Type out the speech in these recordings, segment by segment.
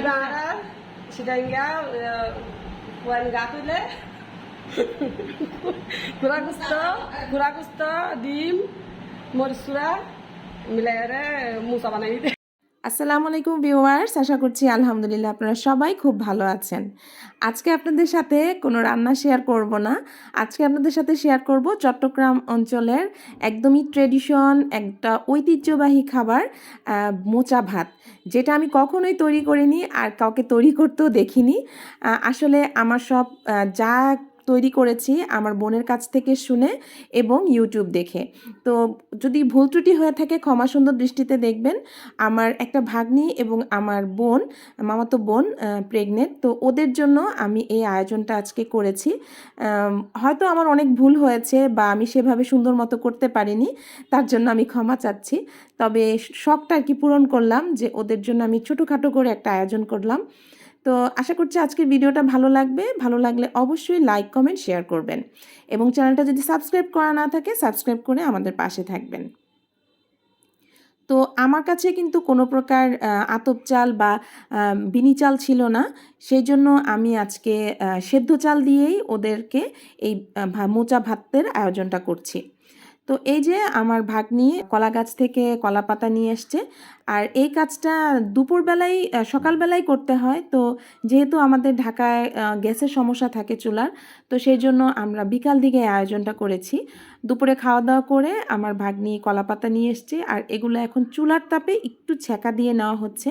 Sidangga wan gatule Kuragusto dim morisura milayare musa banai dite। আসসালামু আলাইকুম viewers, আশা করছি আলহামদুলিল্লাহ আপনারা সবাই খুব ভালো আছেন। আজকে আপনাদের সাথে কোনো রান্না শেয়ার করব না। আজকে আপনাদের সাথে শেয়ার করব চট্টগ্রাম অঞ্চলের একদমই ট্রেডিশন একটা ঐতিহ্যবাহী খাবার মোচা ভাত, যেটা আমি কখনোই তৈরি করিনি আর কাউকে তৈরি করতেও দেখিনি। আসলে আমার সব যা তৈরি করেছি আমার বোনের কাছ থেকে শুনে এবং ইউটিউব দেখে। তো যদি ভুল ত্রুটি হয়ে থাকে ক্ষমা সুন্দর দৃষ্টিতে দেখবেন। আমার একটা ভাগ্নি এবং আমার বোন, মামাতো বোন প্রেগনেন্ট, তো ওদের জন্য আমি এই আয়োজনটা আজকে করেছি। হয়তো আমার অনেক ভুল হয়েছে বা আমি সেভাবে সুন্দর মতো করতে পারিনি, তার জন্য আমি ক্ষমা চাচ্ছি। তবে শখটা আর কি পূরণ করলাম যে ওদের জন্য আমি ছোটোখাটো করে একটা আয়োজন করলাম। তো আশা করছি আজকের ভিডিওটা ভালো লাগবে। ভালো লাগলে অবশ্যই লাইক কমেন্ট শেয়ার করবেন এবং চ্যানেলটা যদি সাবস্ক্রাইব করা না থাকে সাবস্ক্রাইব করে আমাদের পাশে থাকবেন। তো আমার কাছে কিন্তু কোনো প্রকার আতপ চাল বা বিনি চাল ছিল না, সেই জন্য আমি আজকে সেদ্ধ চাল দিয়েই ওদেরকে এই মোচা ভাতের আয়োজনটা করছি। তো এই যে আমার ভাগ্নি কলা গাছ থেকে কলা পাতা নিয়ে এসছে, আর এই কাজটা দুপুরবেলায় সকালবেলায় করতে হয়। তো যেহেতু আমাদের ঢাকায় গ্যাসের সমস্যা থাকে চুলার, তো সেই জন্য আমরা বিকাল দিকে আয়োজনটা করেছি। দুপুরে খাওয়া দাওয়া করে আমার ভাগ্নি কলা পাতা নিয়ে এসছে, আর এগুলো এখন চুলার তাপে একটু ছ্যাঁকা দিয়ে নেওয়া হচ্ছে।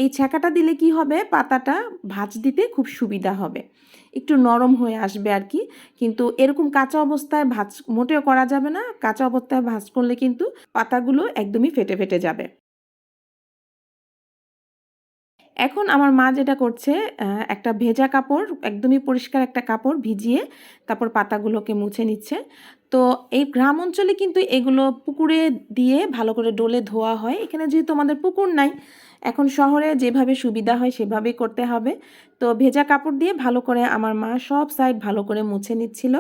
এই ছ্যাঁকাটা দিলে কি হবে, পাতাটা ভাঁজ দিতে খুব সুবিধা হবে, একটু নরম হয়ে আসবে আর কি। কিন্তু এরকম কাঁচা অবস্থায় ভাঁজ মোটেও করা যাবে না। কাঁচা অবস্থায় ভাঁজ করলে কিন্তু পাতাগুলো একদমই ফেটে ফেটে যাবে। এখন আমার মা যেটা করছে, একটা ভেজা কাপড়, একদমই পরিষ্কার একটা কাপড় ভিজিয়ে তারপর পাতাগুলোকে মুছে নিচ্ছে। তো এই গ্রাম অঞ্চলে কিন্তু এগুলো পুকুরে দিয়ে ভালো করে ডলে ধোয়া হয়। এখানে যেহেতু আমাদের পুকুর নাই, এখন শহরে যেভাবে সুবিধা হয় সেভাবেই করতে হবে। তো ভেজা কাপড় দিয়ে ভালো করে আমার মা সব সাইড ভালো করে মুছে নিচ্ছিল।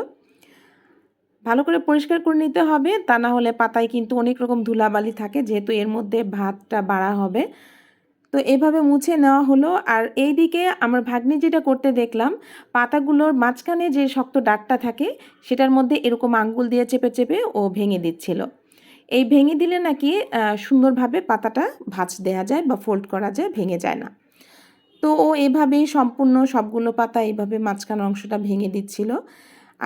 ভালো করে পরিষ্কার করে নিতে হবে, তা না হলে পাতায় কিন্তু অনেক রকম ধুলাবালি থাকে, যেহেতু এর মধ্যে ভাতটা বাড়া হবে। তো এভাবে মুছে নেওয়া হলো। আর এইদিকে আমার ভাগ্নি যেটা করতে দেখলাম, পাতাগুলোর মাঝখানে যে শক্ত ডাঁটটা থাকে সেটার মধ্যে এরকম আঙ্গুল দিয়ে চেপে চেপে ও ভেঙে দিচ্ছিল। এই ভেঙে দিলে নাকি সুন্দরভাবে পাতাটা ভাঁজ দেওয়া যায় বা ফোল্ড করা যায়, ভেঙে যায় না। তো ও এভাবেই সম্পূর্ণ সবগুলো পাতা এইভাবে মাঝখানের অংশটা ভেঙে দিচ্ছিল।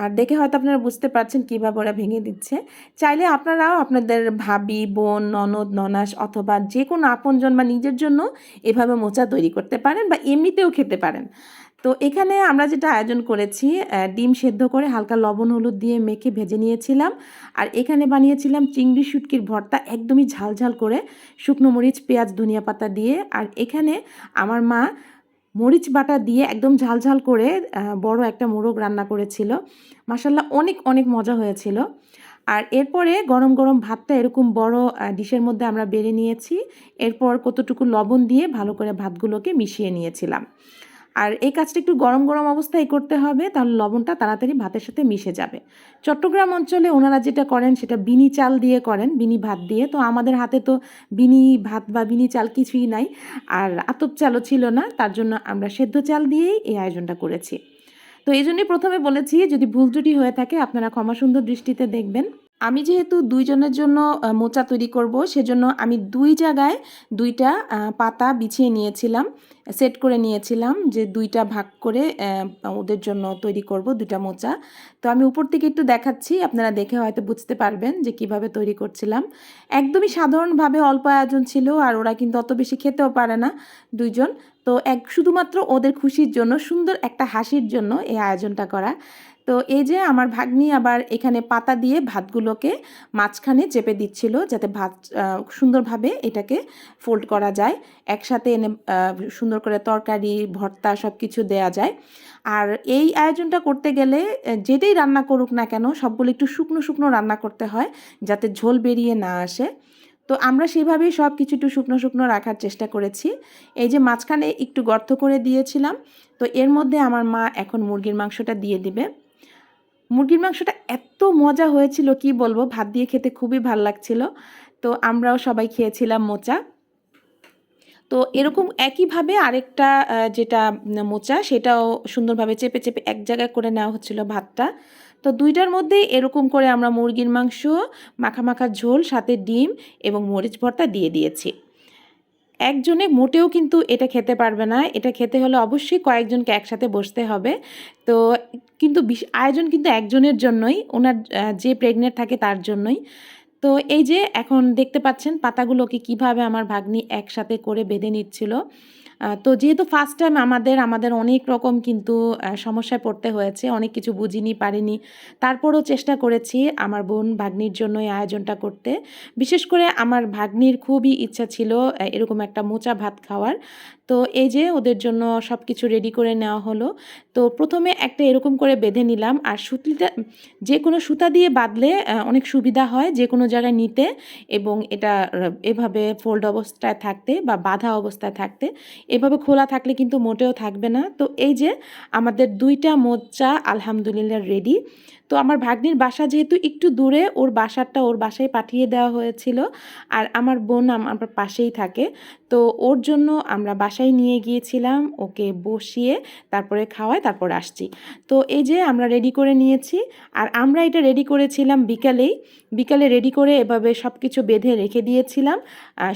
আর দেখে হয়তো আপনারা বুঝতে পারছেন কীভাবে ওরা ভেঙে দিচ্ছে। চাইলে আপনারাও আপনাদের ভাবি, বোন, ননদ, ননাস অথবা যে কোনো আপনজন বা নিজের জন্য এভাবে মোচা তৈরি করতে পারেন বা এমনিতেও খেতে পারেন। তো এখানে আমরা যেটা আয়োজন করেছি, ডিম সেদ্ধ করে হালকা লবণ হলুদ দিয়ে মেখে ভেজে নিয়েছিলাম। আর এখানে বানিয়েছিলাম চিংড়ি শুটকির ভর্তা, একদমই ঝালঝাল করে, শুকনো মরিচ, পেঁয়াজ, ধনিয়া পাতা দিয়ে। আর এখানে আমার মা মরিচ বাটা দিয়ে একদম ঝালঝাল করে বড় একটা মোরগ রান্না করেছিল। মাশাল্লাহ অনেক অনেক মজা হয়েছিল। আর এরপরে গরম গরম ভাতটা এরকম বড় ডিশের মধ্যে আমরা বেড়ে নিয়েছি। এরপর কতটুকু লবণ দিয়ে ভালো করে ভাতগুলোকে মিশিয়ে নিয়েছিলাম। আর এই কাজটা একটু গরম গরম অবস্থায় করতে হবে, তাহলে লবণটা তাড়াতাড়ি ভাতের সাথে মিশে যাবে। চট্টগ্রাম অঞ্চলে ওনারা যেটা করেন সেটা বিনি চাল দিয়ে করেন, বিনি ভাত দিয়ে। তো আমাদের হাতে তো বিনি ভাত বা বিনি চাল কিছুই নাই, আর আতপ চালও ছিল না, তার জন্য আমরা সেদ্ধ চাল দিয়েই এই আয়োজনটা করেছি। তো এই জন্যই প্রথমে বলেছি যদি ভুল ত্রুটি হয়ে থাকে আপনারা ক্ষমা সুন্দর দৃষ্টিতে দেখবেন। আমি যেহেতু দুইজনের জন্য মোচা তৈরি করব, সেজন্য আমি দুই জায়গায় দুইটা পাতা বিছিয়ে নিয়েছিলাম, সেট করে নিয়েছিলাম যে দুইটা ভাগ করে ওদের জন্য তৈরি করব দুইটা মোচা। তো আমি উপর থেকে একটু দেখাচ্ছি, আপনারা দেখে হয়তো বুঝতে পারবেন যে কিভাবে তৈরি করছিলাম। একদমই সাধারণভাবে অল্প আয়োজন ছিল, আর ওরা কিন্তু অত বেশি খেতেও পারে না দুইজন। তো শুধুমাত্র ওদের খুশির জন্য, সুন্দর একটা হাসির জন্য এই আয়োজনটা করা। তো এই যে আমার ভাগ্নি আবার এখানে পাতা দিয়ে ভাতগুলোকে মাঝখানে চেপে দিচ্ছিল, যাতে ভাত সুন্দরভাবে এটাকে ফোল্ড করা যায়, একসাথে এনে সুন্দর করে তরকারি, ভর্তা সব কিছু দেয়া যায়। আর এই আয়োজনটা করতে গেলে যেটাই রান্না করুক না কেন সবগুলো একটু শুকনো শুকনো রান্না করতে হয়, যাতে ঝোল বেরিয়ে না আসে। তো আমরা সেভাবেই সব কিছু একটু শুকনো শুকনো রাখার চেষ্টা করেছি। এই যে মাঝখানে একটু গর্ত করে দিয়েছিলাম। তো এর মধ্যে আমার মা এখন মুরগির মাংসটা দিয়ে দিবে। মুরগির মাংসটা এত মজা হয়েছিল কি বলবো, ভাত দিয়ে খেতে খুবই ভাল লাগছিল। তো আমরাও সবাই খেয়েছিলাম মোচা। তো এরকম একইভাবে আরেকটা যেটা মোচা সেটাও সুন্দরভাবে চেপে চেপে এক জায়গায় করে নেওয়া হচ্ছিল ভাতটা। তো দুইটার মধ্যেই এরকম করে আমরা মুরগির মাংস, মাখা মাখা ঝোল, সাথে ডিম এবং মরিচ ভর্তা দিয়ে দিয়েছি। একজনে মোটেও কিন্তু এটা খেতে পারবে না, এটা খেতে হলে অবশ্যই কয়েকজনকে একসাথে বসতে হবে। তো কিন্তু আয়োজন কিন্তু একজনের জন্যই, ওনার যে প্রেগনেন্ট থাকে তার জন্যই। তো এই যে এখন দেখতে পাচ্ছেন পাতাগুলোকে কিভাবে আমার ভাগ্নি একসাথে করে বেঁধে নিচ্ছিল। তো যেহেতু ফার্স্ট টাইম আমাদের অনেক রকম কিন্তু সমস্যায় পড়তে হয়েছে, অনেক কিছু বুঝিনি, পারিনি। তারপরও চেষ্টা করেছি আমার বোন ভাগ্নির জন্য এই আয়োজনটা করতে। বিশেষ করে আমার ভাগ্নির খুবই ইচ্ছা ছিল এরকম একটা মোচা ভাত খাওয়ার। তো এই যে ওদের জন্য সব কিছু রেডি করে নেওয়া হলো। তো প্রথমে একটা এরকম করে বেঁধে নিলাম, আর সুতলিটা যে কোনো সুতা দিয়ে বাঁধলে অনেক সুবিধা হয় যে কোনো জায়গায় নিতে, এবং এটা এভাবে ফোল্ড অবস্থায় থাকতে বা বাঁধা অবস্থায় থাকতে। এভাবে খোলা থাকলে কিন্তু মোটেও থাকবে না। তো এই যে আমাদের দুইটা মোচা আলহামদুলিল্লাহ রেডি। তো আমার ভাগ্নির বাসা যেহেতু একটু দূরে, ওর বাসায় পাঠিয়ে দেওয়া হয়েছিল। আর আমার বোন আমার পাশেই থাকে, তো ওর জন্য আমরা বাসায় নিয়ে গিয়েছিলাম, ওকে বসিয়ে তারপরে খাওয়াই, তারপর আসছি। তো এই যে আমরা রেডি করে নিয়েছি, আর আমরা এটা রেডি করেছিলাম বিকালে রেডি করে এভাবে সব কিছু বেঁধে রেখে দিয়েছিলাম।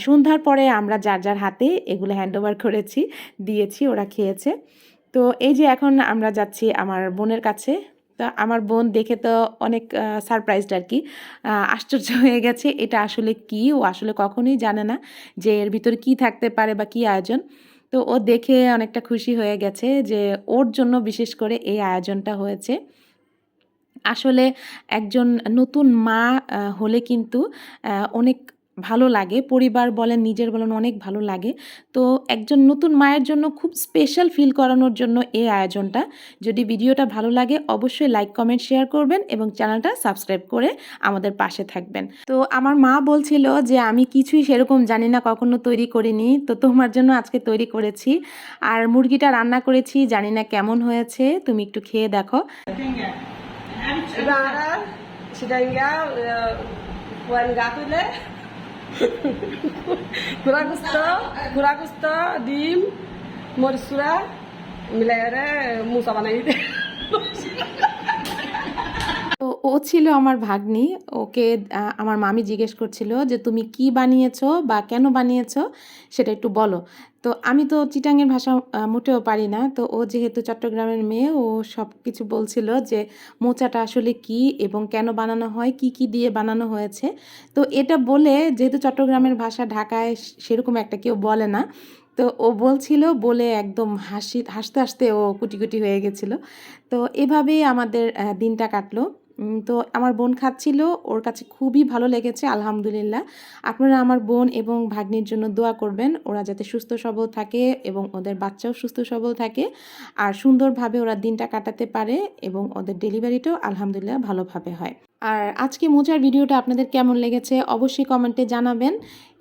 সন্ধ্যার পরে আমরা যার যার হাতে এগুলো হ্যান্ডওভার করেছি, দিয়েছি, ওরা খেয়েছে। তো এই যে এখন আমরা যাচ্ছি আমার বোনের কাছে। তো আমার বোন দেখে তো অনেক সারপ্রাইজড আর কি, আশ্চর্য হয়ে গেছে। এটা আসলে কি, ও আসলে কখনোই জানে না যে এর ভিতরে কি থাকতে পারে বা কি আয়োজন। তো ও দেখে অনেকটা খুশি হয়ে গেছে যে ওর জন্য বিশেষ করে এই আয়োজনটা হয়েছে। আসলে একজন নতুন মা হলে কিন্তু অনেক ভালো লাগে, পরিবার বলেন নিজের বলেন অনেক ভালো লাগে। তো একজন নতুন মায়ের জন্য খুব স্পেশাল ফিল করানোর জন্য এই আয়োজনটা। যদি ভিডিওটা ভালো লাগে অবশ্যই লাইক, কমেন্ট, শেয়ার করবেন এবং চ্যানেলটা সাবস্ক্রাইব করে আমাদের পাশে থাকবেন। তো আমার মা বলছিল যে আমি কিছুই সেরকম জানি না, কখনো তৈরি করিনি, তো তোমার জন্য আজকে তৈরি করেছি। আর মুরগিটা রান্না করেছি, জানি না কেমন হয়েছে, তুমি একটু খেয়ে দেখো। Ibarat sedangnya buat gakule kurang gusto dim morsura milere musa banai de. তো ও ছিল আমার ভাগ্নি। ওকে আমার মামি জিজ্ঞেস করছিল যে তুমি কি বানিয়েছো বা কেন বানিয়েছো সেটা একটু বলো। তো আমি তো চিটাঙের ভাষা মোটেও পারি না, তো ও যেহেতু চট্টগ্রামের মেয়ে, ও সব কিছু বলছিল যে মোচাটা আসলে কি এবং কেন বানানো হয়, কি কি দিয়ে বানানো হয়েছে। তো এটা বলে, যেহেতু চট্টগ্রামের ভাষা ঢাকায় সেরকম একটা কেউ বলে না, তো ও বলছিল বলে একদম হাসতে হাসতে ও কুটি কুটি হয়ে গেছিলো। তো এভাবেই আমাদের দিনটা কাটলো। তো আমার বোন খাচ্ছিল, ওর কাছে খুবই ভালো লেগেছে আলহামদুলিল্লাহ। আপনারা আমার বোন এবং ভাগ্নির জন্য দোয়া করবেন, ওরা যাতে সুস্থ সবল থাকে এবং ওদের বাচ্চাও সুস্থ সবল থাকে, আর সুন্দরভাবে ওরা দিনটা কাটাতে পারে এবং ওদের ডেলিভারিটাও আলহামদুলিল্লাহ ভালোভাবে হয়। আর আজকে মোচার ভিডিওটা আপনাদের কেমন লেগেছে অবশ্যই কমেন্টে জানাবেন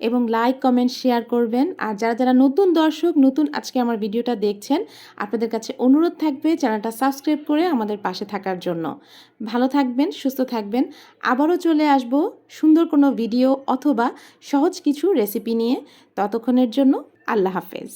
এবং লাইক, কমেন্ট, শেয়ার করবেন। আর যারা যারা নতুন দর্শক, নতুন আজকে আমার ভিডিওটা দেখছেন, আপনাদের কাছে অনুরোধ থাকবে চ্যানেলটা সাবস্ক্রাইব করে আমাদের পাশে থাকার জন্য। ভালো থাকবেন, সুস্থ থাকবেন। আবারও চলে আসব সুন্দর কোনো ভিডিও অথবা সহজ কিছু রেসিপি নিয়ে। ততক্ষণের জন্য আল্লাহ হাফেজ।